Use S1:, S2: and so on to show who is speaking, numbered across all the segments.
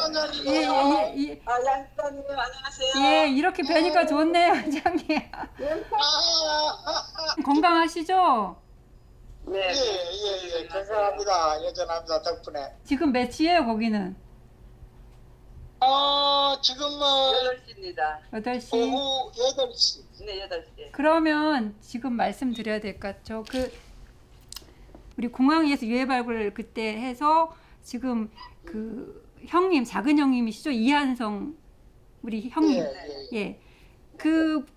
S1: 안녕하세요.
S2: 양수장님 안녕하세요.
S1: 예, 이렇게 뵈니까 좋네요, 회장님. 건강하시죠?
S2: 네.
S3: 건강합니다. 여전합니다. 덕분에.
S1: 지금 몇 시예요, 거기는?
S3: 지금
S2: 8시입니다.
S1: 8시.
S3: 오후 8시.
S2: 네, 8시.
S1: 그러면 지금 말씀드려야 될 것 같죠? 우리 공항에서 유해 발굴 그때 해서 지금 그 형님, 작은 형님이시죠? 이한성 우리 형님. 예.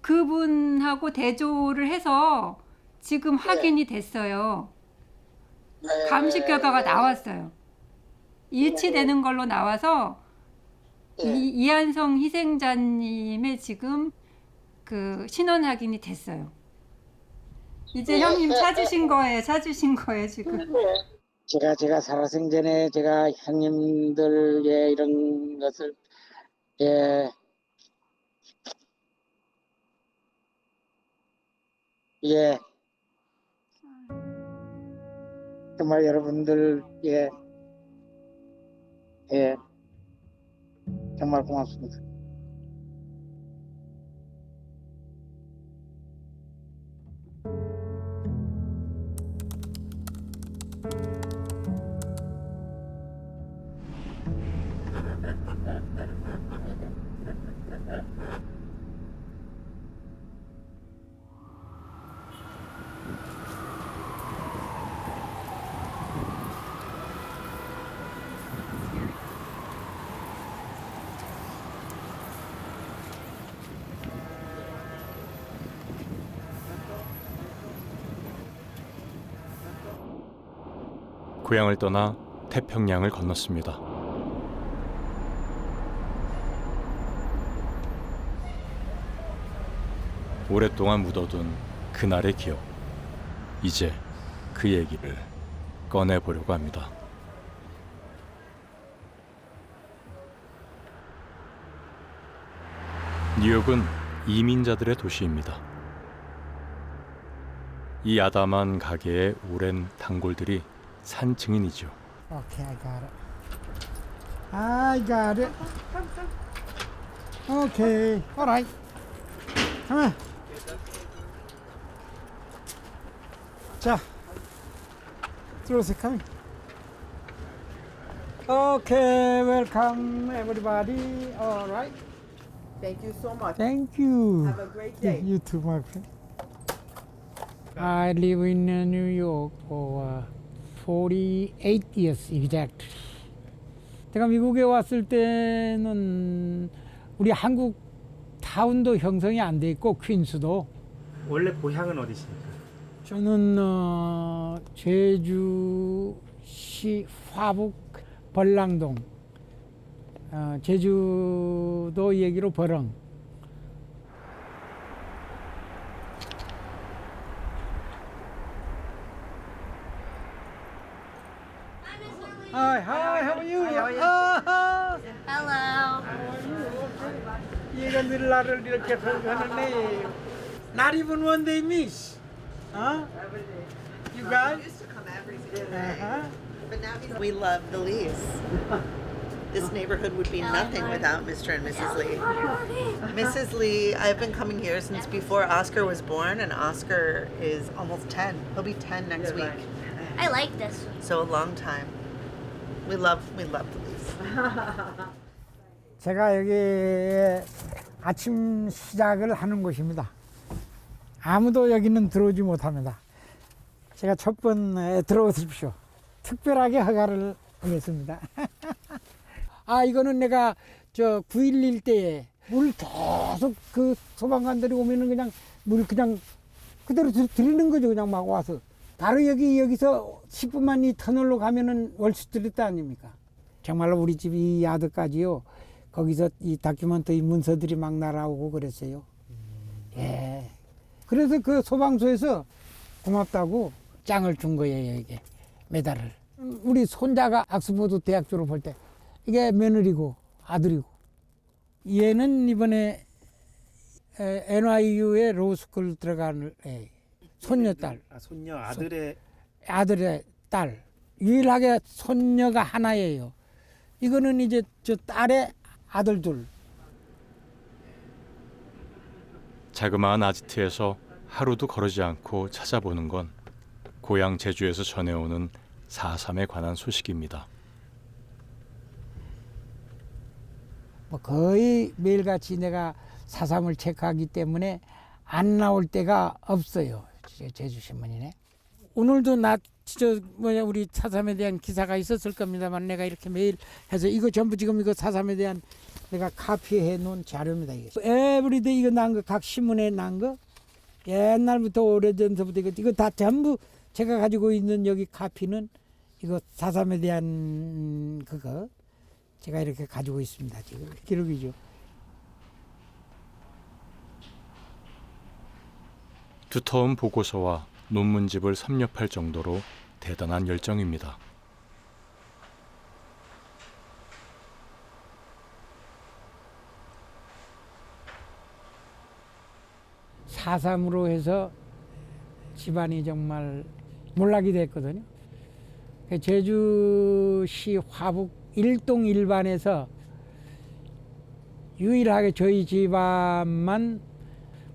S1: 그분하고 대조를 해서 지금 확인이 됐어요. 감식 결과가 나왔어요. 일치되는 걸로 나와서 이한성 희생자님의 지금 그 신원 확인이 됐어요. 이제 형님 찾으신 거예요. 지금.
S3: 제가 살아생전에 제가 형님들의 이런 것을 예, 예, 정말 여러분들 예, 정말 고맙습니다.
S4: 고향을 떠나 태평양을 건넜습니다. 오랫동안 묻어둔 그날의 기억, 이제 그 얘기를 꺼내보려고 합니다. 뉴욕은 이민자들의 도시입니다. 이 아담한 가게의 오랜 단골들이 산 증인이죠.
S5: Okay, I got it. Okay, all right. Come on. 자, 들어오세요. Come in. Okay, welcome everybody. All right.
S6: Thank you so much.
S5: Thank you.
S6: Have a great day.
S5: You too, my friend. I live in New York for 48 years exact. 제가 미국에 왔을 때는 우리 한국 타운도 형성이 안 돼 있고 퀸스도.
S7: 원래 고향은 어디십니까?
S5: 저는 제주시 화북 벌랑동, 제주도 얘기로 벌엉. Hi, how are you?
S8: Hello.
S5: 얘가 늘 나를 이렇게 하는데 Not even one day miss. Huh? You guys?
S6: Used to come every single day,
S5: Uh-huh.
S6: but now we love the Lees. This neighborhood would be nothing without Mr. and Mrs. Lee. Mrs. Lee, I've been coming here since before Oscar was born, and Oscar is almost 10. He'll be 10 next week.
S8: I like this one.
S6: So a long time. We love the Lees.
S5: 제가 여기 아침 시작을 하는 곳입니다. 아무도 여기는 들어오지 못합니다. 제가 첫 번에 들어오십시오. 특별하게 허가를 하겠습니다. 이거는 내가 9.11 때에 물 계속 그 소방관들이 오면은 그냥 물 그냥 그대로 들이는 거죠. 그냥 막 와서. 바로 여기서 10분만 이 터널로 가면은 월스트리트 아닙니까? 정말로 우리 집 이 야드까지요. 거기서 이 다큐멘터리 문서들이 막 날아오고 그랬어요. 예. 그래서 그 소방서에서 고맙다고 짱을 준 거예요, 이게. 메달을. 우리 손자가 옥스퍼드 대학 졸업할 때 이게 며느리고 아들이고. 얘는 이번에 NYU에 로스쿨 들어간 손녀딸.
S7: 손녀 아들의
S5: 아들의 딸. 유일하게 손녀가 하나예요. 이거는 이제 저 딸의 아들 둘.
S4: 자그마한 아지트에서 하루도 거르지 않고 찾아보는 건 고향 제주에서 전해오는 4.3에 관한 소식입니다.
S5: 뭐 거의 매일같이 내가 4.3을 체크하기 때문에 안 나올 때가 없어요. 제주신문이네. 오늘도 나 진짜 우리 4.3에 대한 기사가 있었을 겁니다만 내가 이렇게 매일 해서 이거 전부 지금 이거 4.3에 대한 내가 카피해 놓은 자료입니다. 이게. 에브리데이 이거 난 거 각 신문에 난 거 옛날부터 오래전부터 이거 다 전부 제가 가지고 있는 여기 카피는 이거 4.3에 대한 그거 제가 이렇게 가지고 있습니다. 지금 기록이죠.
S4: 두터운 보고서와 논문집을 섭렵할 정도로 대단한 열정입니다.
S5: 사삼으로 해서 집안이 정말 몰락이 됐거든요. 제주시 화북 1동 1반에서 유일하게 저희 집안만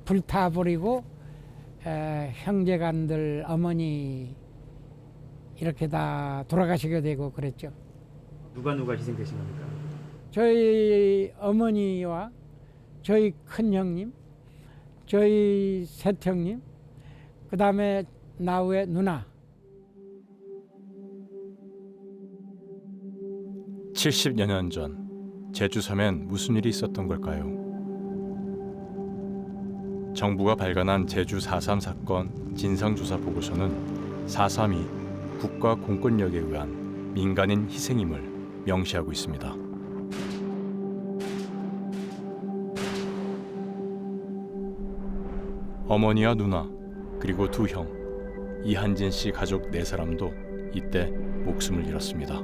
S5: 불타버리고 형제간들 어머니 이렇게 다 돌아가시게 되고 그랬죠.
S7: 누가 희생되신 겁니까?
S5: 저희 어머니와 저희 큰 형님, 저희 셋 형님, 그 다음에 나우의 누나.
S4: 70여 년 전 제주 섬엔 무슨 일이 있었던 걸까요? 정부가 발간한 제주 4.3 사건 진상조사 보고서는 4.3이 국가 공권력에 의한 민간인 희생임을 명시하고 있습니다. 어머니와 누나 그리고 두 형, 이한진 씨 가족 4사람도 이때 목숨을 잃었습니다.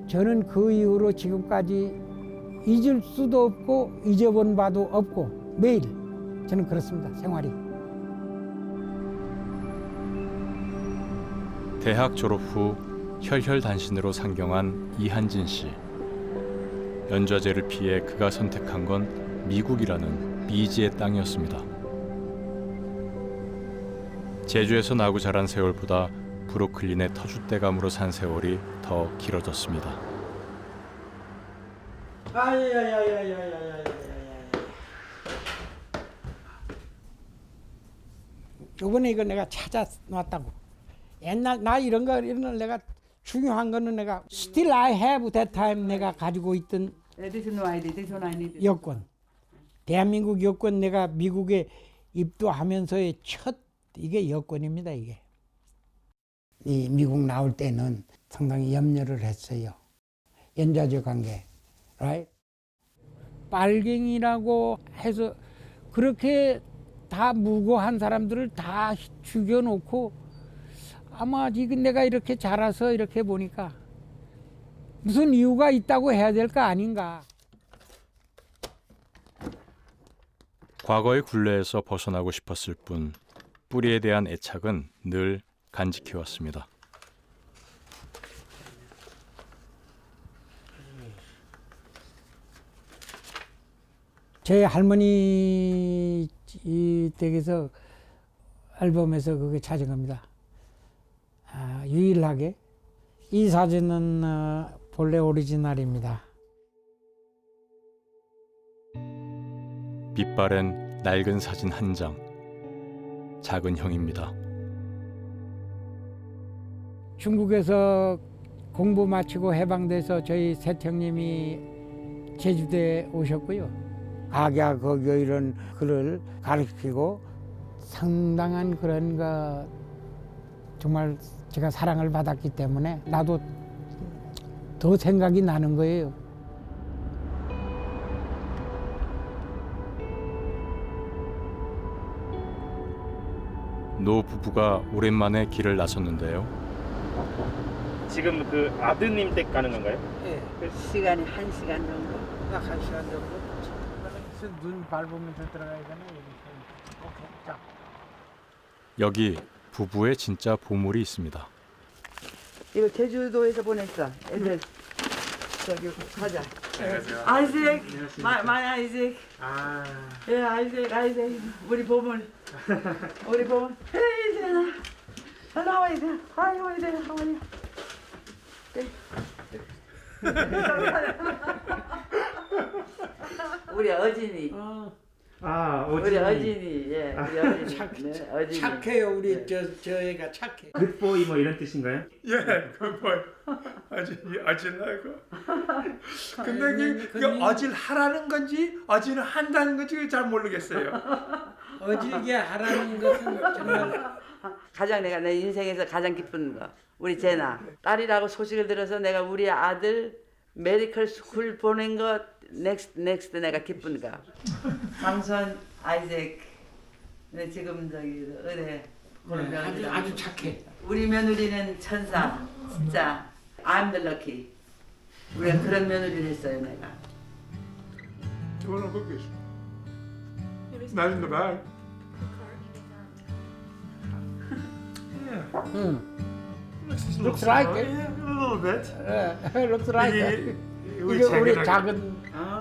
S5: 저는 그 이후로 지금까지 잊을 수도 없고 잊어본 바도 없고 매일 저는 그렇습니다. 생활이.
S4: 대학 졸업 후 혈혈단신으로 상경한 이한진 씨. 연좌제를 피해 그가 선택한 건 미국이라는 미지의 땅이었습니다. 제주에서 나고 자란 세월보다 브루클린의 터줏대감으로 산 세월이 더 길어졌습니다.
S5: 요번에 이거 내가 찾아놨다고. 옛날 나 이런 거 내가 중요한 거는 내가 still I have that time 내가 가지고 있던 여권. 대한민국 여권 내가 미국에 입도하면서의 첫 이게 여권입니다. 이게. 이 미국 나올 때는 상당히 염려를 했어요. 연좌제 관계. right? 빨갱이라고 해서 그렇게 다 무고한 사람들을 다 죽여놓고 아마 지금 내가 이렇게 자라서 이렇게 보니까 무슨 이유가 있다고 해야 될 거 아닌가.
S4: 과거의 굴레에서 벗어나고 싶었을 뿐 뿌리에 대한 애착은 늘 간직해왔습니다.
S5: 제 할머니 댁에서 앨범에서 그게 찾은 겁니다. 유일하게 이 사진은 본래 오리지널입니다.
S4: 빛바랜 낡은 사진 한 장. 작은 형입니다.
S5: 중국에서 공부 마치고 해방돼서 저희 셋 형님이 제주도에 오셨고요. 각야 거교 이런 글을 가르치고 상당한 그런 거 정말 제가 사랑을 받았기 때문에 나도 더 생각이 나는 거예요.
S4: 노 부부가 오랜만에 길을 나섰는데요.
S7: 지금 그 아드님 댁 가는 건가요?
S5: 네.
S2: 시간이 1시간 정도?
S5: 딱 1시간 정도. 눈 밟으면서 들어가야 되나? 오케이. 자.
S4: 여기 부부의 진짜 보물이 있습니다.
S2: 이거 제주도에서 보냈어. 애들 저기 가자. 아이색, 마이 아이색. 예, 아이색. 우리 보물. 헤이 제나. Hello, Isaac. Hi, Isaac. How are you? 우리 어진이. 우리 어진이. 예, 우리 어진이. 네, 어진이.
S5: 착해요, 우리 저 애가 착해.
S7: 굿보이 뭐 이런 뜻인가요?
S9: 예, 그걸 어질하고. 근데 그 어질하라는 건지 어질을 한다는 건지 잘 모르겠어요.
S5: 어질게 하라는 것은 정말
S2: 가장 내가 내 인생에서 가장 기쁜 거 우리 제나 딸이라고 소식을 들어서 내가 우리 아들 메디컬 스쿨 보낸 거 넥스트 내가 기쁜 거 상선 아이색 네, 지금 저기 의대
S5: 아주 착해.
S2: 우리 며느리는 천사 진짜 I'm the lucky 우리가 그런 며느리를 했어요 내가
S9: What a book is? Not in the bag.
S5: Looks like it.
S9: Yeah, a little bit.
S5: Looks like it.
S9: 우리
S5: 이게 우리
S9: 자기랑-
S5: 작은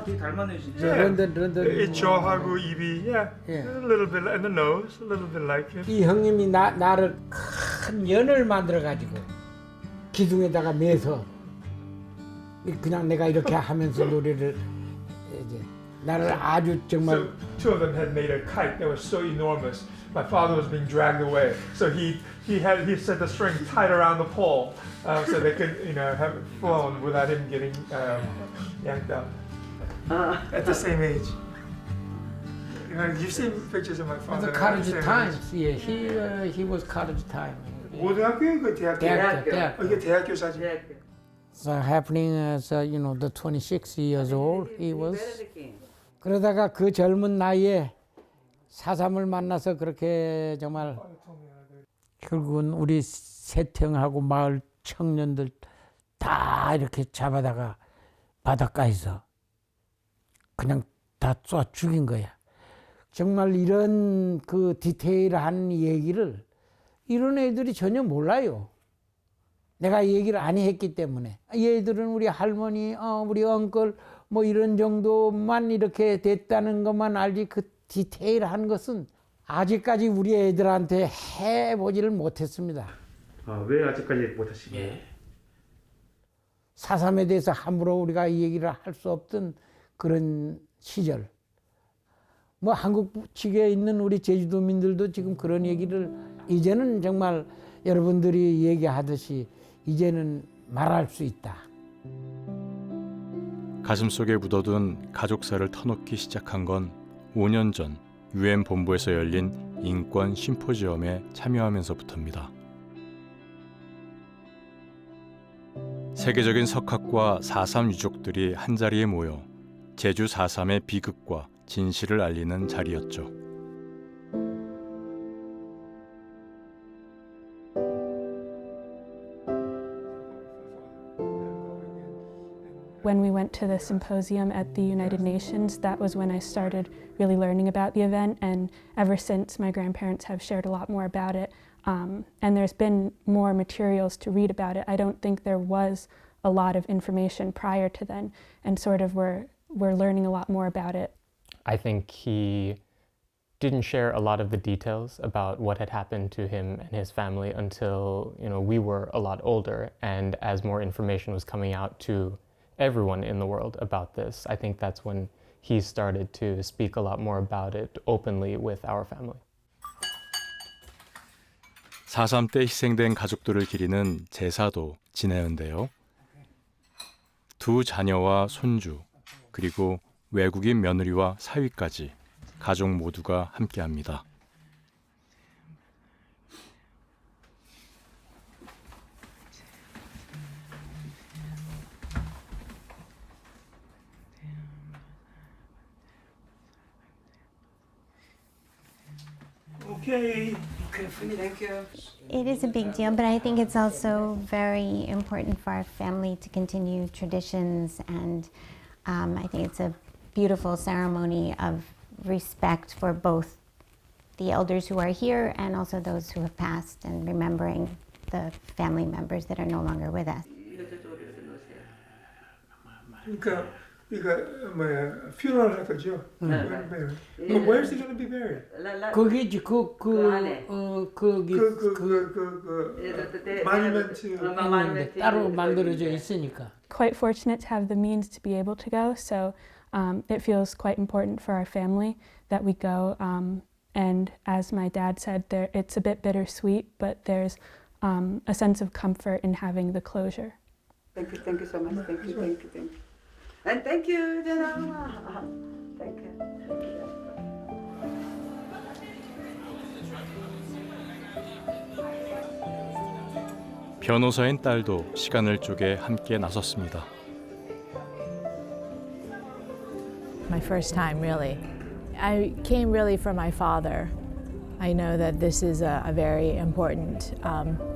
S7: 되게 닮았네요 진짜.
S5: 저 런던
S9: 이 저하고 입이 yeah,
S5: Yeah.
S9: a little bit and the nose, a little bit like him.
S5: 이 형님이 나를 큰 연을 만들어 가지고 기둥에다가 매서 그냥 내가 이렇게 하면서 노래를 이제 나를 아주 정말
S9: So two of them had made a kite that was so enormous. My father was being dragged away, so he set the string tight around the pole so they could have it flown without him getting yanked up. At the same age. You've seen pictures of my father.
S5: the college times. Yeah, he was college time.
S9: 고등학교 그 대학교.
S5: 대학교.
S9: 이게 대학교 사진.
S5: So happening as the 26 years old he was. 그러다가 그 젊은 나이에 사삼을 만나서 그렇게 정말 결국은 우리 세평하고 마을 청년들 다 이렇게 잡아다가 바닷가에서 그냥 다 쏴 죽인 거야. 정말 이런 그 디테일한 얘기를 이런 애들이 전혀 몰라요. 내가 이 얘기를 안 했기 때문에. 얘들은 우리 할머니, 우리 엉클 뭐 이런 정도만 이렇게 됐다는 것만 알지 그 디테일한 것은 아직까지 우리 애들한테 해보지를 못했습니다.
S7: 왜 아직까지 못하신 거예요?
S5: 사삼에 대해서 함부로 우리가 이 얘기를 할 수 없던 그런 시절. 뭐 한국 측에 있는 우리 제주도민들도 지금 그런 얘기를 이제는 정말 여러분들이 얘기하듯이 이제는 말할 수 있다.
S4: 가슴속에 묻어둔 가족사를 터놓기 시작한 건 5년 전 UN 본부에서 열린 인권 심포지엄에 참여하면서부터입니다. 세계적인 석학과 4.3 유족들이 한자리에 모여 제주 4.3의 비극과 진실을 알리는 자리였죠.
S10: When we went to the symposium at the United Nations, that was when I started really learning about the event, and ever since my grandparents have shared a lot more about it, and there's been more materials to read about it. I don't think there was a lot of information prior to then, and sort of we're learning a lot more about it.
S11: I think he didn't share a lot of the details about what had happened to him and his family until we were a lot older, and as more information was coming out to everyone in the world about this, I think that's when he started to speak a lot more about it openly with our family.
S4: 4.3 때 희생된 가족들을 기리는 제사도 지내는데요. 두 자녀와 손주, 그리고 외국인 며느리와 사위까지 가족 모두가 함께합니다.
S9: Okay.
S2: Thank you.
S8: It is a big deal, but I think it's also very important for our family to continue traditions, and I think it's a beautiful ceremony of respect for both the elders who are here and also those who have passed, and remembering the family members that are no longer with us.
S9: 그러니까 뭐야 funeral 할 거죠. Where's he going to be buried?
S12: 거기지
S9: monument
S12: 따로 만들어져 있으니까.
S10: Quite fortunate to have the means to be able to go, so it feels quite important for our family that we go. And as my dad said, it's a bit bittersweet, but there's a sense of comfort in having the closure.
S2: Thank you so much. Thank you. And thank you, Jenna. Thank you.
S4: 변호사인 딸도 시간을 쪼개 함께 나섰습니다.
S13: My first time, really. I came really for my father. I know that this is a very important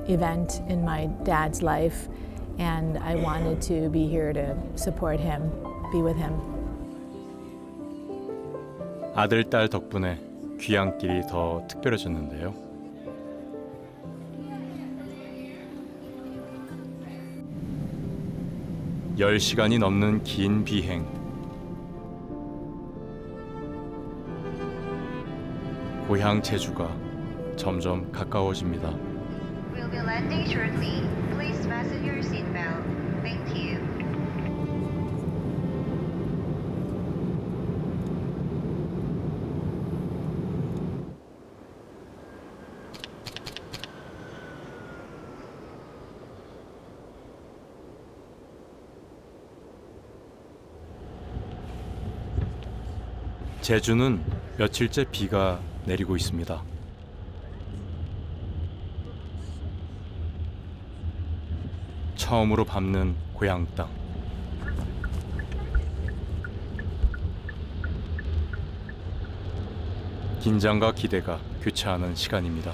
S13: event in my dad's life, and I wanted to be here to support him, be with him.
S4: 아들, 딸 덕분에 귀향길이 더 특별해졌는데요. (10시간이) 넘는 긴 비행. 고향 제주가 점점 가까워집니다.
S14: We'll be landing shortly. Please fasten your seatbelt. Thank you.
S4: 제주는 며칠째 비가 내리고 있습니다. 처음으로 밟는 고향 땅. 긴장과 기대가 교차하는 시간입니다.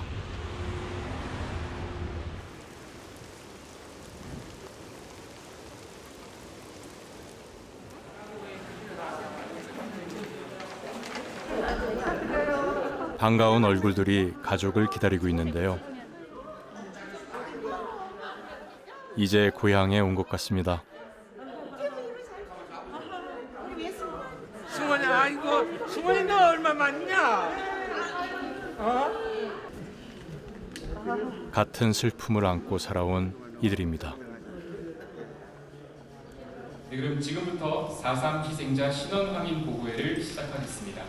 S4: 반가운 얼굴들이 가족을 기다리고 있는데요. 이제 고향에 온 것 같습니다.
S12: 승원이 아이고 승원이 너 얼마 많냐?
S4: 같은 슬픔을 안고 살아온 이들입니다.
S15: 네, 그럼 지금부터 4.3 희생자 신원 확인 보고회를 시작하겠습니다.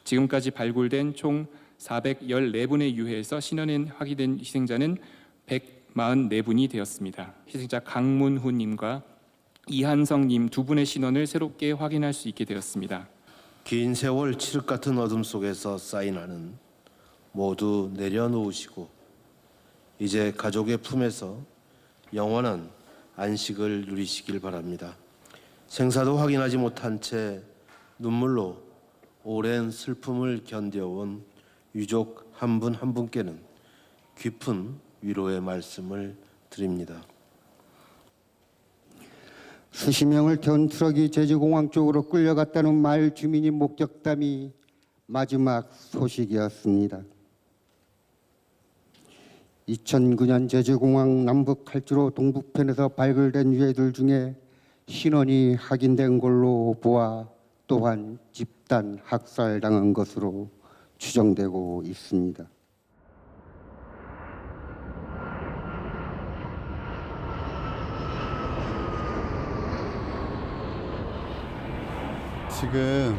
S15: 지금까지 발굴된 총 414분의 유해에서 신원이 확인된 희생자는 144분이 되었습니다. 희생자 강문후님과 이한성님 두 분의 신원을 새롭게 확인할 수 있게 되었습니다.
S16: 긴 세월 칠흑 같은 어둠 속에서 쌓인 한은 모두 내려놓으시고 이제 가족의 품에서 영원한 안식을 누리시길 바랍니다. 생사도 확인하지 못한 채 눈물로 오랜 슬픔을 견뎌온 유족 한 분 한 분께는 깊은 위로의 말씀을 드립니다.
S17: 수십 명을 태운 트럭이 제주공항 쪽으로 끌려갔다는 마을 주민이 목격담이 마지막 소식이었습니다. 2009년 제주공항 남북 활주로 동북편에서 발굴된 유해들 중에 신원이 확인된 걸로 보아 또한 집단 학살당한 것으로 추정되고 있습니다.
S18: 지금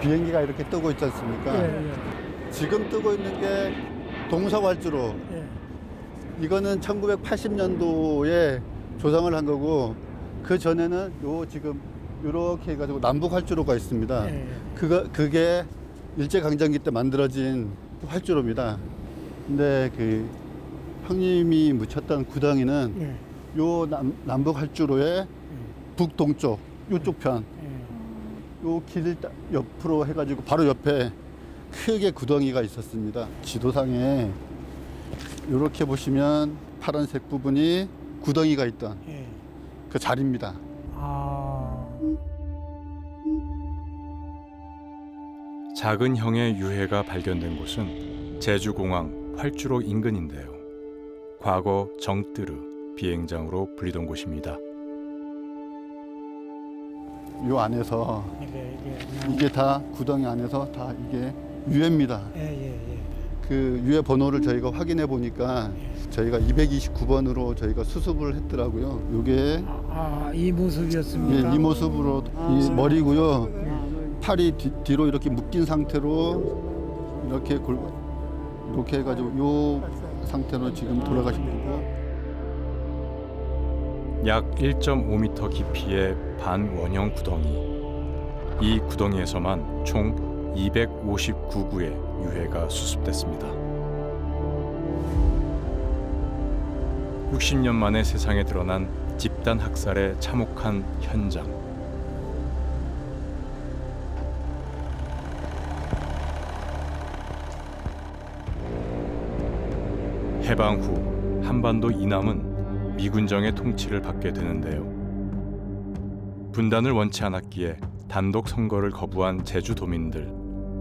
S18: 비행기가 이렇게 뜨고 있지 않습니까? 지금 뜨고 있는 게 동서활주로. 이거는 1980년도에 조성을 한 거고 그 전에는 요 지금 이렇게 해가지고 남북 활주로가 있습니다. 그게 일제강점기 때 만들어진 활주로입니다. 근데 그 형님이 묻혔던 구덩이는 요 남북 활주로의 북동쪽 요쪽 편. 요 길 옆으로 해가지고 바로 옆에 크게 구덩이가 있었습니다. 지도상에 이렇게 보시면 파란색 부분이 구덩이가 있던 그 자리입니다.
S4: 작은 형의 유해가 발견된 곳은 제주공항 활주로 인근인데요. 과거 정뜨르 비행장으로 불리던 곳입니다.
S18: 이 안에서 이게 다 구덩이 안에서 다 이게 유해입니다. 그 유해 번호를 저희가 확인해 보니까 저희가 229번으로 저희가 수습을 했더라고요. 이게
S5: 이 모습이었습니까?
S18: 이 모습으로 이 머리고요. 팔이 뒤로 이렇게 묶인 상태로 이렇게 해가지고 이 상태로 지금 돌아가신 거고.
S4: 약 1.5m 깊이의 반원형 구덩이. 이 구덩이에서만 총 259구의 유해가 수습됐습니다. 60년 만에 세상에 드러난 집단 학살의 참혹한 현장. 해방 후 한반도 이남은 미군정의 통치를 받게 되는데요. 분단을 원치 않았기에 단독 선거를 거부한 제주도민들,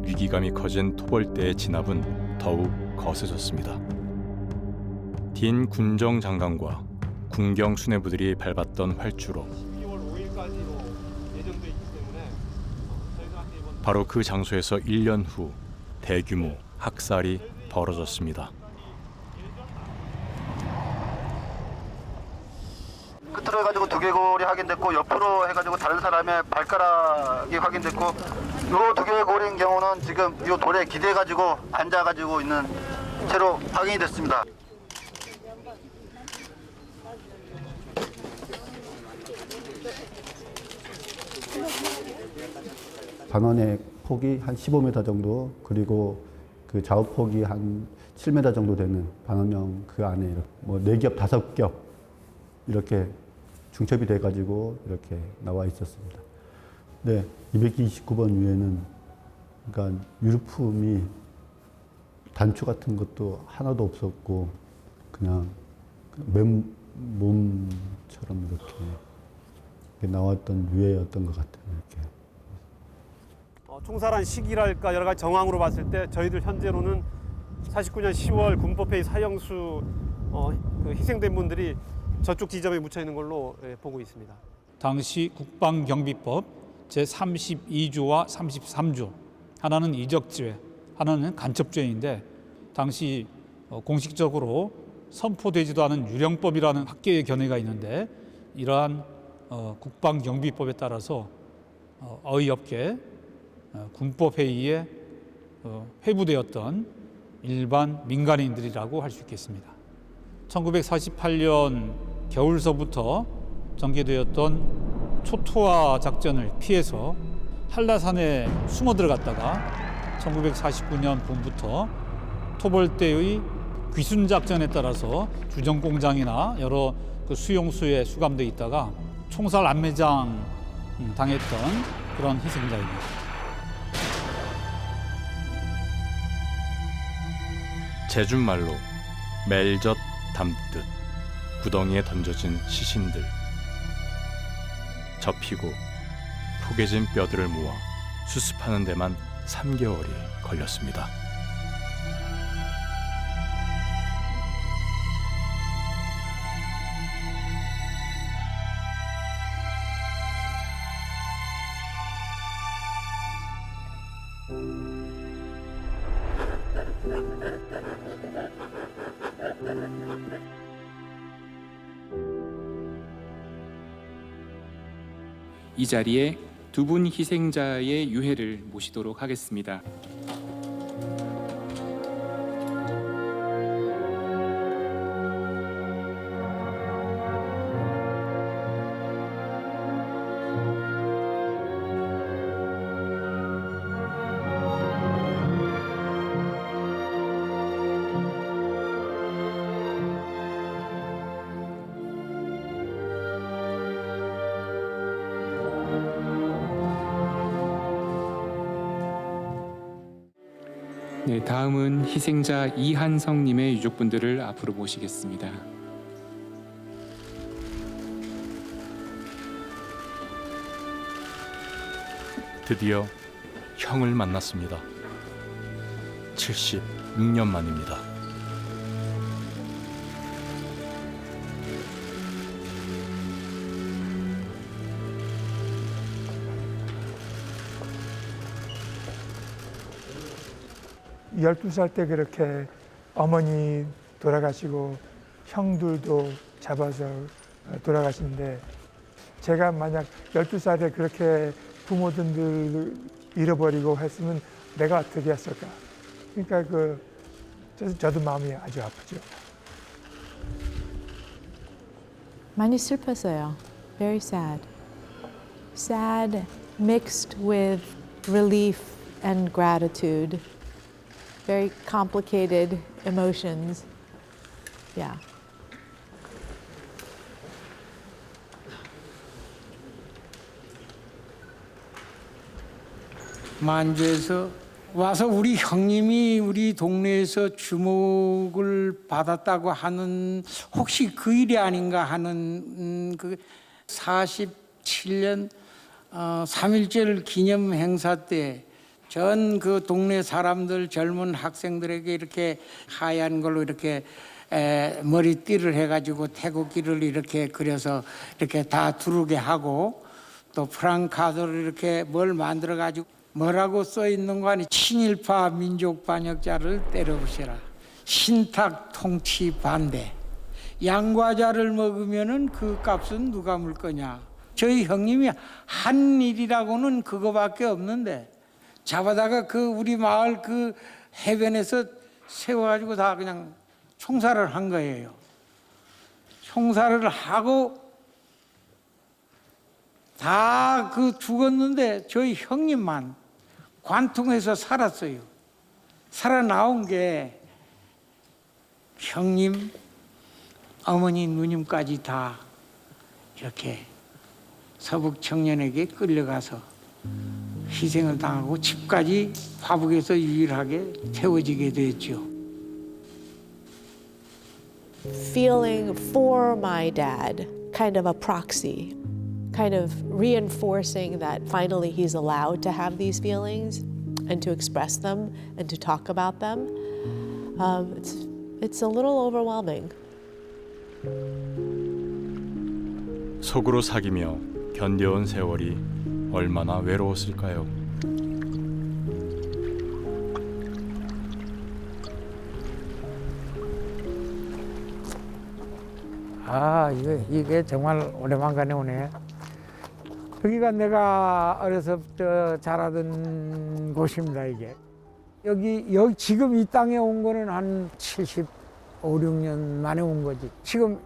S4: 위기감이 커진 토벌대의 진압은 더욱 거세졌습니다. 딘 군정 장관과 군경 수뇌부들이 밟았던 활주로. 바로 그 장소에서 1년 후 대규모 학살이 벌어졌습니다.
S19: 끝으로 해가지고 두개골이 확인됐고 옆으로 해가지고 다른 사람의 발가락이 확인됐고 요 두개골인 경우는 지금 요 돌에 기대가지고 앉아가지고 있는 채로 확인이 됐습니다.
S18: 반원의 폭이 한 15m 정도, 그리고 그 좌우폭이 한 7m 정도 되는 반원형 그 안에 뭐 4겹, 5겹 이렇게 중첩이 돼가지고 이렇게 나와 있었습니다. 네, 229번 유해는 그러니까 유류품이 단추 같은 것도 하나도 없었고 그냥 맨몸처럼 이렇게 나왔던 유해였던 것 같아요. 이렇게.
S20: 총살한 시기랄까 여러 가지 정황으로 봤을 때 저희들 현재로는 49년 10월 군법회의 사형수 그 희생된 분들이 저쪽 지점에 묻혀 있는 걸로 보고 있습니다.
S21: 당시 국방경비법 제32조와 33조, 하나는 이적죄, 하나는 간첩죄인데 당시 공식적으로 선포되지도 않은 유령법이라는 학계의 견해가 있는데 이러한 국방경비법에 따라서 어이없게 군법회의에 회부되었던 일반 민간인들이라고 할 수 있겠습니다. 1948년 겨울서부터 전개되었던 초토화 작전을 피해서 한라산에 숨어 들어갔다가 1949년 봄부터 토벌대의 귀순 작전에 따라서 주정공장이나 여러 그 수용소에 수감돼 있다가 총살 안매장 당했던 그런 희생자입니다.
S4: 제주말로 멜젓 담듯 구덩이에 던져진 시신들. 접히고 포개진 뼈들을 모아 수습하는 데만 3개월이 걸렸습니다.
S15: 이 자리에 두 분 희생자의 유해를 모시도록 하겠습니다. 네, 다음은 희생자 이한성님의 유족분들을 앞으로 모시겠습니다.
S4: 드디어 형을 만났습니다. 76년 만입니다.
S9: 열두 살 때 그렇게 어머니 돌아가시고 형들도 잡아서 돌아가시는데 제가 만약 12살에 그렇게 부모님들 잃어버리고 했으면 내가 어떻게 했을까? 그러니까 저도 마음이 아주 아프죠.
S13: 많이 슬펐어요. Very sad. Sad mixed with relief and gratitude. Very complicated emotions. Yeah.
S12: 만주에서 와서 우리 형님이 우리 동네에서 주목을 받았다고 하는 혹시 그 일이 아닌가 하는 그 47년 3.1절 기념 행사 때 전 그 동네 사람들 젊은 학생들에게 이렇게 하얀 걸로 이렇게 머리띠를 해가지고 태극기를 이렇게 그려서 이렇게 다 두르게 하고 또 프랑카드를 이렇게 뭘 만들어가지고 뭐라고 써 있는 거 아니 친일파 민족 반역자를 때려부셔라. 신탁 통치 반대. 양과자를 먹으면은 그 값은 누가 물 거냐. 저희 형님이 한 일이라고는 그거밖에 없는데 잡아다가 그 우리 마을 그 해변에서 세워가지고 다 그냥 총살을 한 거예요. 총살을 하고 다 그 죽었는데 저희 형님만 관통해서 살았어요. 살아나온 게 형님, 어머니, 누님까지 다 이렇게 서북 청년에게 끌려가서 희생을 당하고 집까지 화북에서 유일하게 태워지게 됐죠.
S13: Feeling for my dad, kind of a proxy, kind of reinforcing that finally he's allowed to have these feelings and to express them and to talk about them. It's a little overwhelming.
S4: 속으로 사귀며 견뎌온 세월이 얼마나 외로웠을까요?
S5: 아, 이게 정말 오랜만간에 오네. 여기가 내가 어려서부터 자라던 곳입니다, 이게. 여기 지금 이 땅에 온 거는 한 75, 6년 만에 온 거지. 지금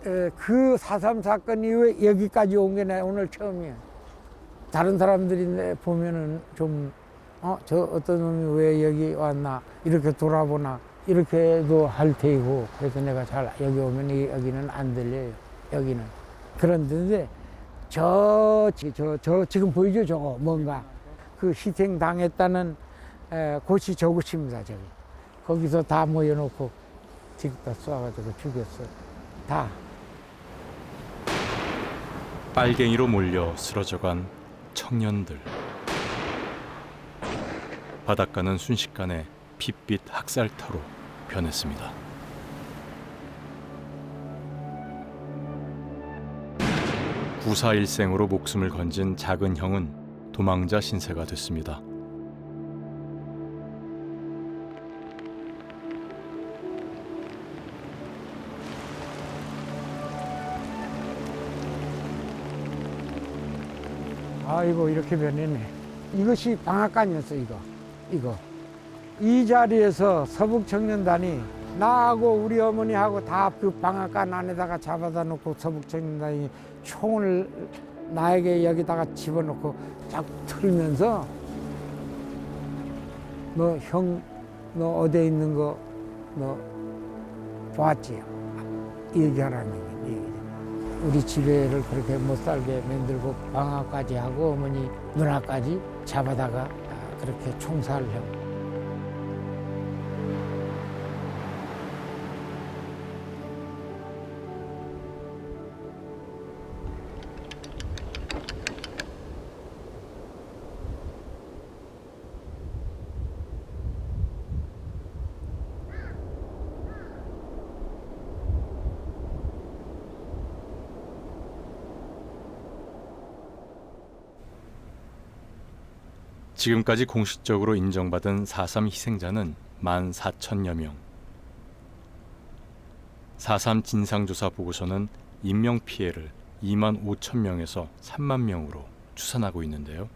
S5: 그 4.3 사건 이후에 여기까지 온 게 내 오늘 처음이야. 다른 사람들이 보면은 좀, 저 어떤 놈이 왜 여기 왔나, 이렇게 돌아보나, 이렇게도 할 테이고, 그래서 내가 잘 여기 오면 여기는 안 들려요. 여기는. 그런데 저 지금 보이죠? 저거 뭔가 그 희생 당했다는 곳이 저곳입니다. 저기 거기서 다 모여놓고 지금다 쏴가지고 죽였어. 다.
S4: 빨갱이로 몰려 쓰러져간 청년들. 바닷가는 순식간에 핏빛 학살터로 변했습니다. 구사일생으로 목숨을 건진 작은 형은 도망자 신세가 됐습니다.
S5: 아이고 이렇게 변했네. 이것이 방앗간이었어. 이거 이 자리에서 서북청년단이 나하고 우리 어머니하고 다 그 방앗간 안에다가 잡아다 놓고 서북청년단이 총을 나에게 여기다가 집어넣고 쫙 틀면서 너 어디에 있는 거 너 보았지? 얘기하라는 얘기. 우리 집에를 그렇게 못 살게 만들고 방학까지 하고 어머니 누나까지 잡아다가 그렇게 총살하고.
S4: 지금까지 공식적으로 인정받은 4.3 희생자는 14,000여 명. 4.3 진상조사 보고서는 인명피해를 25,000명에서 3만 명으로 추산하고 있는데요.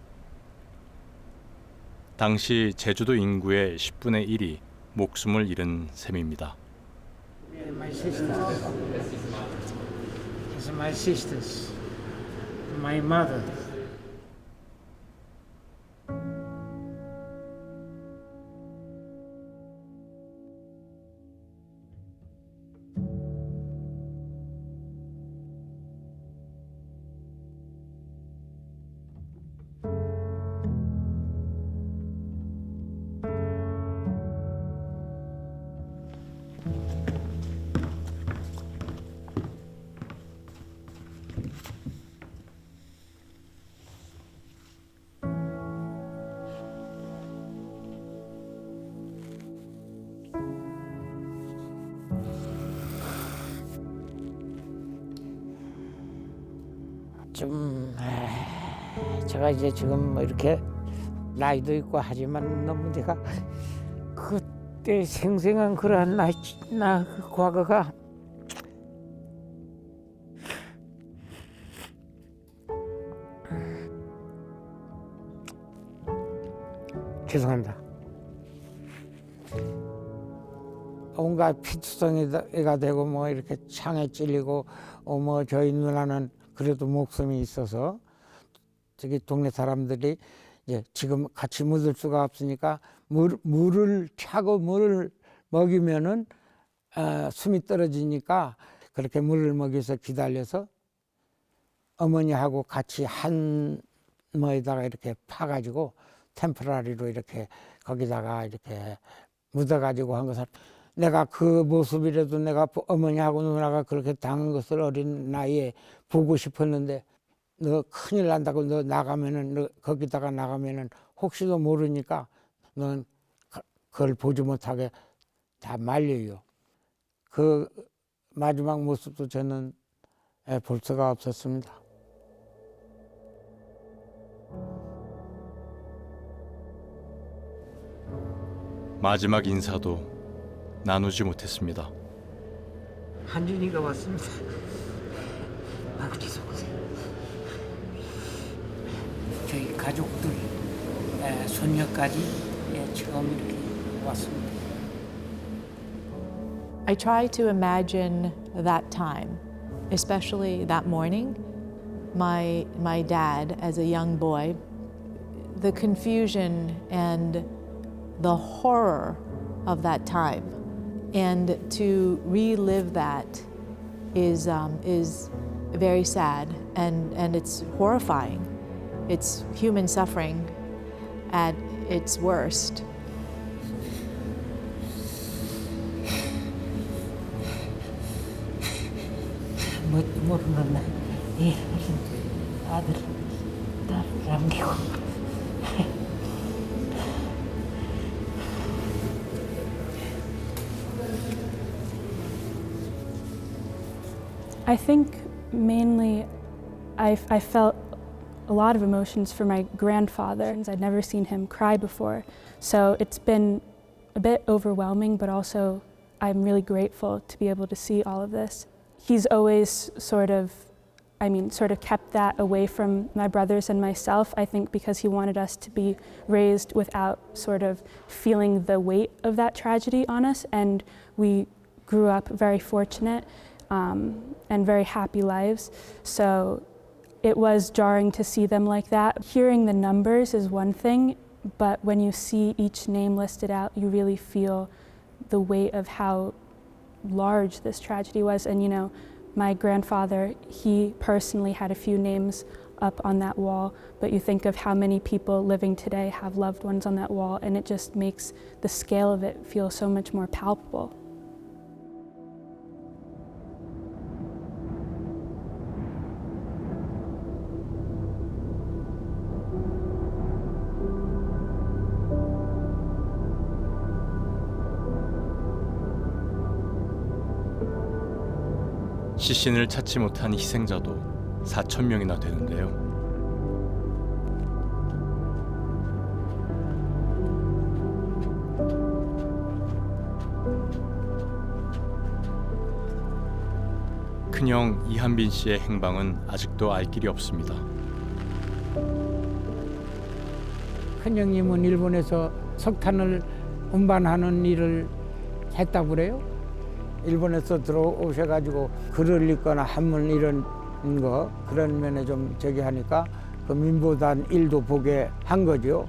S4: 당시 제주도 인구의 10분의 1이 목숨을 잃은 셈입니다.
S5: My sisters. It's my sisters. My mother. 제가 이제 지금 뭐 이렇게 나이도 있고 하지만 너무 내가 그때 생생한 그러한 그 과거가 죄송합니다. 온갖 피투성이가 되고 뭐 이렇게 창에 찔리고 뭐 저희 누나는 그래도 목숨이 있어서 저기 동네 사람들이 이제 지금 같이 묻을 수가 없으니까 물을 차고 물을 먹이면은 숨이 떨어지니까 그렇게 물을 먹여서 기다려서 어머니하고 같이 한 뭐에다가 이렇게 파가지고 템포라리로 이렇게 거기다가 이렇게 묻어가지고 한 것을 내가 그 모습이라도 내가 어머니하고 누나가 그렇게 당한 것을 어린 나이에 보고 싶었는데 너 큰일 난다고 너 나가면은 너 거기다가 나가면은 혹시도 모르니까 넌 그걸 보지 못하게 다 말려요. 그 마지막 모습도 저는 볼 수가 없었습니다.
S4: 마지막 인사도 나누지 못했습니다.
S5: 한준이가 왔습니다. 아버지 속으세요. 저희 가족들, 손녀까지 지금 이렇게 왔습니다.
S13: I try to imagine that time, especially that morning. My dad, as a young boy, the confusion and the horror of that time, and to relive that is very sad and it's horrifying. It's human suffering at its worst.
S5: 모르는 날 아들 딸 남기고
S10: I think mainly I felt a lot of emotions for my grandfather. I'd never seen him cry before, so it's been a bit overwhelming, but also I'm really grateful to be able to see all of this. He's always sort of kept that away from my brothers and myself, I think because he wanted us to be raised without sort of feeling the weight of that tragedy on us, and we grew up very fortunate and very happy lives. So it was jarring to see them like that. Hearing the numbers is one thing, but when you see each name listed out, you really feel the weight of how large this tragedy was. And you know, my grandfather, he personally had a few names up on that wall, but you think of how many people living today have loved ones on that wall, and it just makes the scale of it feel so much more palpable.
S4: 시신을 찾지 못한 희생자도 4,000명이나 되는데요. 큰형 이한빈 씨의 행방은 아직도 알 길이 없습니다.
S5: 큰형님은 일본에서 석탄을 운반하는 일을 했다고 그래요. 일본에서 들어오셔가지고 글을 읽거나 한문 이런 거 그런 면에 좀 저기 하니까 그 민보단 일도 보게 한 거죠.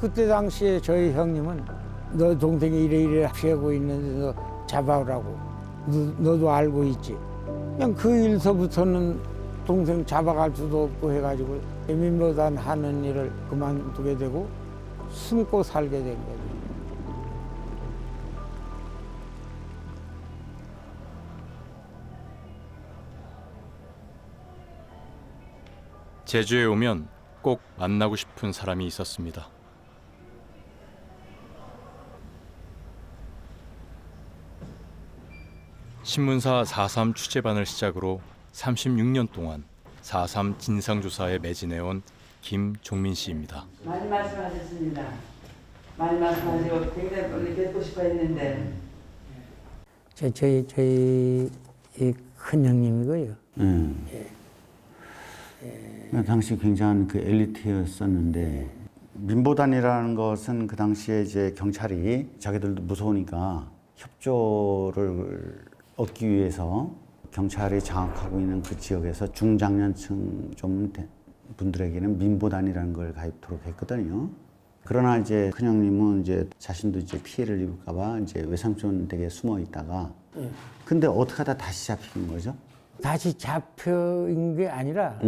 S5: 그때 당시에 저희 형님은 너 동생이 이래 피하고 있는데 너 잡아오라고. 너도 알고 있지. 그냥 그 일서부터는 동생 잡아갈 수도 없고 해가지고 민보단 하는 일을 그만두게 되고 숨고 살게 된 거죠.
S4: 제주에 오면 꼭 만나고 싶은 사람이 있었습니다. 신문사 4.3 취재반을 시작으로 36년 동안 4.3 진상조사에 매진해온 김종민 씨입니다.
S2: 많이 말씀하셨습니다. 많이 말씀하시고 굉장히 빨리 뵙고 싶어 했는데
S5: 저희 큰 형님이고요.
S1: 당시 굉장한 그 엘리트였었는데 민보단이라는 것은 그 당시에 이제 경찰이 자기들도 무서우니까 협조를 얻기 위해서 경찰이 장악하고 있는 그 지역에서 중장년층 좀 분들에게는 민보단이라는 걸 가입토록 했거든요. 그러나 이제 큰형님은 이제 자신도 이제 피해를 입을까봐 이제 외삼촌 댁에 숨어 있다가 근데 어떻게 하다 다시 잡힌 거죠?
S5: 다시 잡혀인 게 아니라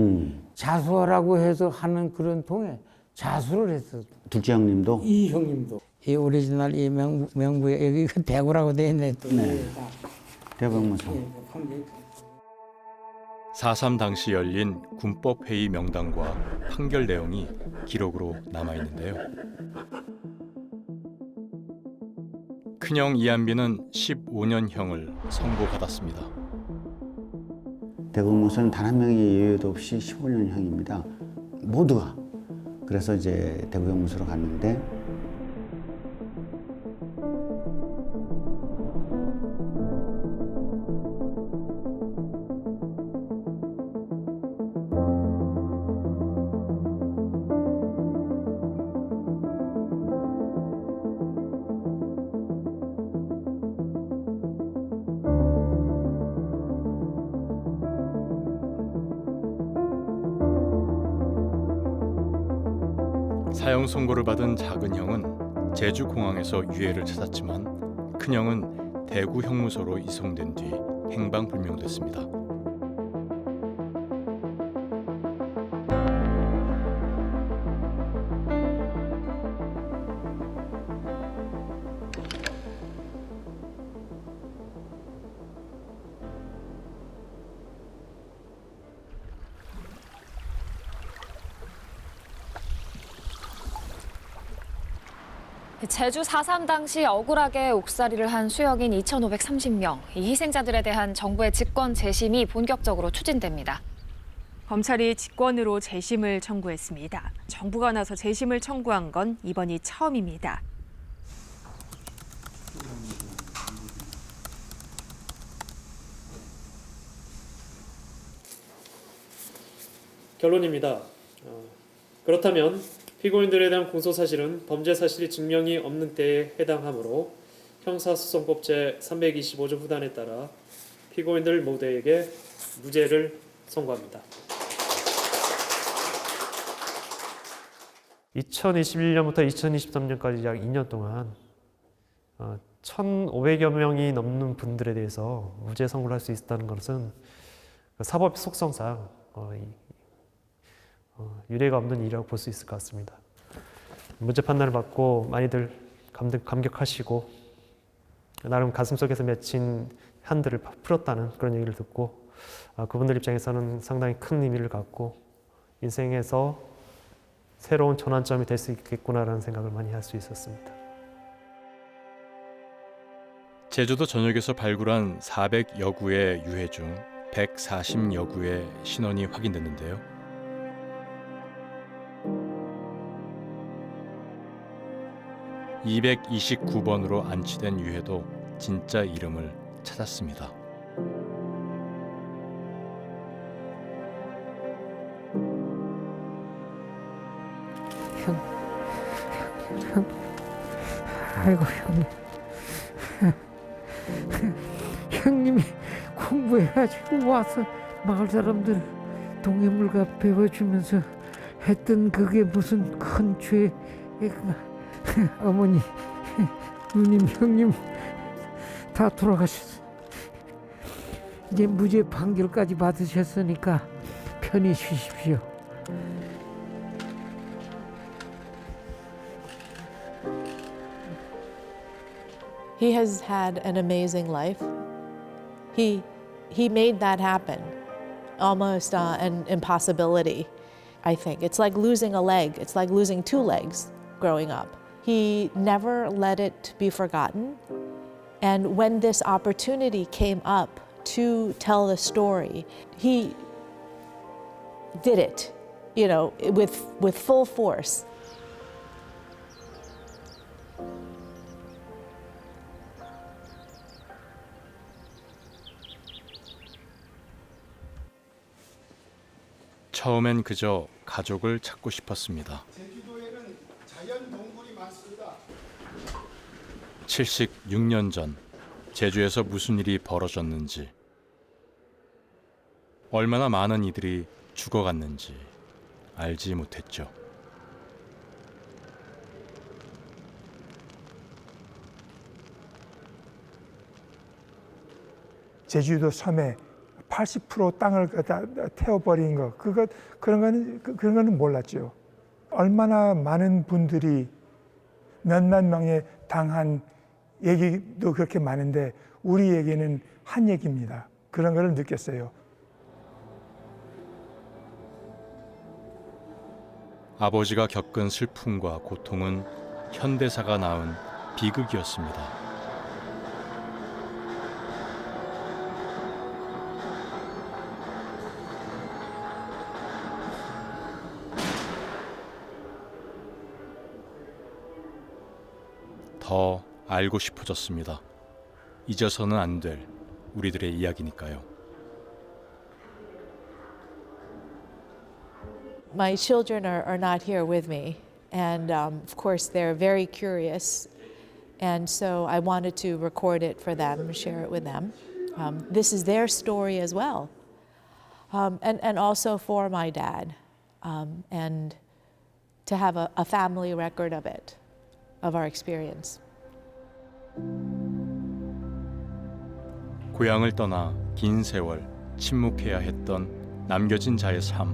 S5: 자수하라고 해서 하는 그런 통에 자수를 했어.
S1: 둘째 형님도?
S5: 이 형님도. 이 오리지널 이 명부에 여기 대구라고 돼 있네 또.
S1: 네. 대구형무소.
S4: 4.3 당시 열린 군법회의 명단과 판결 내용이 기록으로 남아있는데요. 큰형 이한빈은 15년형을 선고받았습니다.
S1: 대구형무소는 단 한 명의 예외도 없이 15년형입니다. 모두가. 그래서 이제 대구형무소로 갔는데
S4: 사형 선고를 받은 작은 형은 제주 공항에서 유해를 찾았지만 큰 형은 대구 형무소로 이송된 뒤 행방불명됐습니다.
S22: 제주 4.3 당시 억울하게 옥살이를 한 수역인 2,530명. 이 희생자들에 대한 정부의 직권 재심이 본격적으로 추진됩니다.
S23: 검찰이 직권으로 재심을 청구했습니다. 정부가 나서 재심을 청구한 건 이번이 처음입니다.
S20: 결론입니다. 그렇다면 피고인들에 대한 공소사실은 범죄 사실이 증명이 없는 때에 해당하므로 형사소송법 제325조 후단에 따라 피고인들 모두에게 무죄를 선고합니다. 2021년부터 2023년까지 약 2년 동안 1,500여 명이 넘는 분들에 대해서 무죄 선고를 할 수 있었다는 것은 사법 속성상 유례가 없는 일이라고 볼 수 있을 것 같습니다. 무죄 판단을 받고 많이들 감격하시고 나름 가슴속에서 맺힌 한들을 풀었다는 그런 얘기를 듣고 그분들 입장에서는 상당히 큰 의미를 갖고 인생에서 새로운 전환점이 될 수 있겠구나라는 생각을 많이 할 수 있었습니다.
S4: 제주도 전역에서 발굴한 400여 구의 유해 중 140여 구의 신원이 확인됐는데요. 229번으로 안치된 유해도 진짜 이름을 찾았습니다.
S5: 아이고 형님. 형님이 공부해가지고 와서 마을 사람들 동해물과 배워주면서 했던 그게 무슨 큰 죄. 어머니, 누님, 형님 다 돌아가셨어. 이제 무죄 판결까지 받으셨으니까 편히 쉬십시오.
S13: He has had an amazing life. He made that happen, almost an impossibility, I think. It's like losing a leg. It's like losing 2 legs growing up. He never let it be forgotten. And when this opportunity came up to tell the story, he did it, you know, with full force.
S4: 처음엔 그저 가족을 찾고 싶었습니다.
S17: 제주도에는 자연 동굴이 많습니다.
S4: 76년 전 제주에서 무슨 일이 벌어졌는지, 얼마나 많은 이들이 죽어갔는지 알지 못했죠.
S9: 제주도 섬에 80% 땅을 태워버린 거, 그런 거는 몰랐죠. 얼마나 많은 분들이 몇만 명에 당한 얘기도 그렇게 많은데 우리에게는 한 얘기입니다. 그런 걸 느꼈어요.
S4: 아버지가 겪은 슬픔과 고통은 현대사가 낳은 비극이었습니다. 더 알고 싶어졌습니다. 잊어서는 안 될 우리들의 이야기니까요.
S13: My children are not here with me, and of course they're very curious, and so I wanted to record it for them, share it with them. This is their story as well, and also for my dad, and to have a family record of it, of our experience.
S4: 고향을 떠나 긴 세월 침묵해야 했던 남겨진 자의 삶.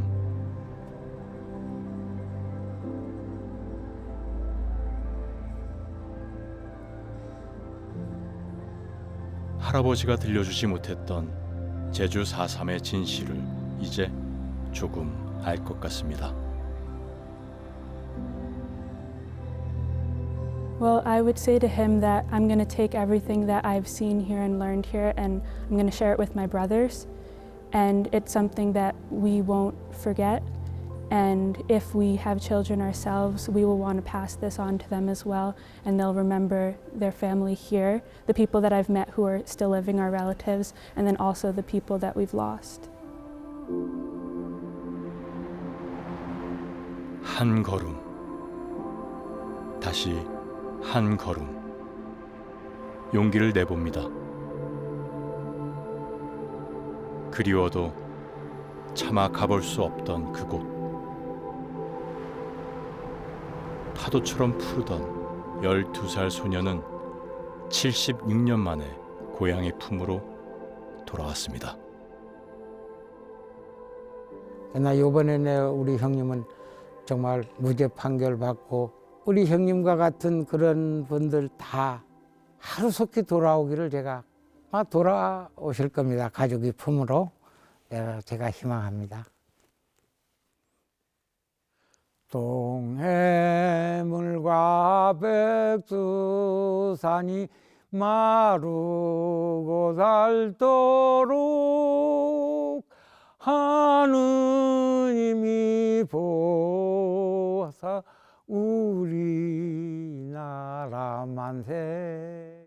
S4: 할아버지가 들려주지 못했던 제주 4.3의 진실을 이제 조금 알 것 같습니다.
S10: Well, I would say to him that I'm going to take everything that I've seen here and learned here, and I'm going to share it with my brothers. And it's something that we won't forget. And if we have children ourselves, we will want to pass this on to them as well. And they'll remember their family here, the people that I've met who are still living, our relatives, and then also the people that we've lost.
S4: 한 걸음, 다시 한 걸음, 용기를 내봅니다. 그리워도 차마 가볼 수 없던 그곳, 파도처럼 푸르던 12살 소녀는 76년 만에 고향의 품으로 돌아왔습니다.
S12: 나 이번에 우리 형님은 정말 무죄 판결 받고 우리 형님과 같은 그런 분들 다 하루속히 돌아오기를 제가 돌아오실 겁니다. 가족의 품으로 제가 희망합니다. 동해물과 백두산이 마르고 닳도록 하느님이 보사 우리나라 만세.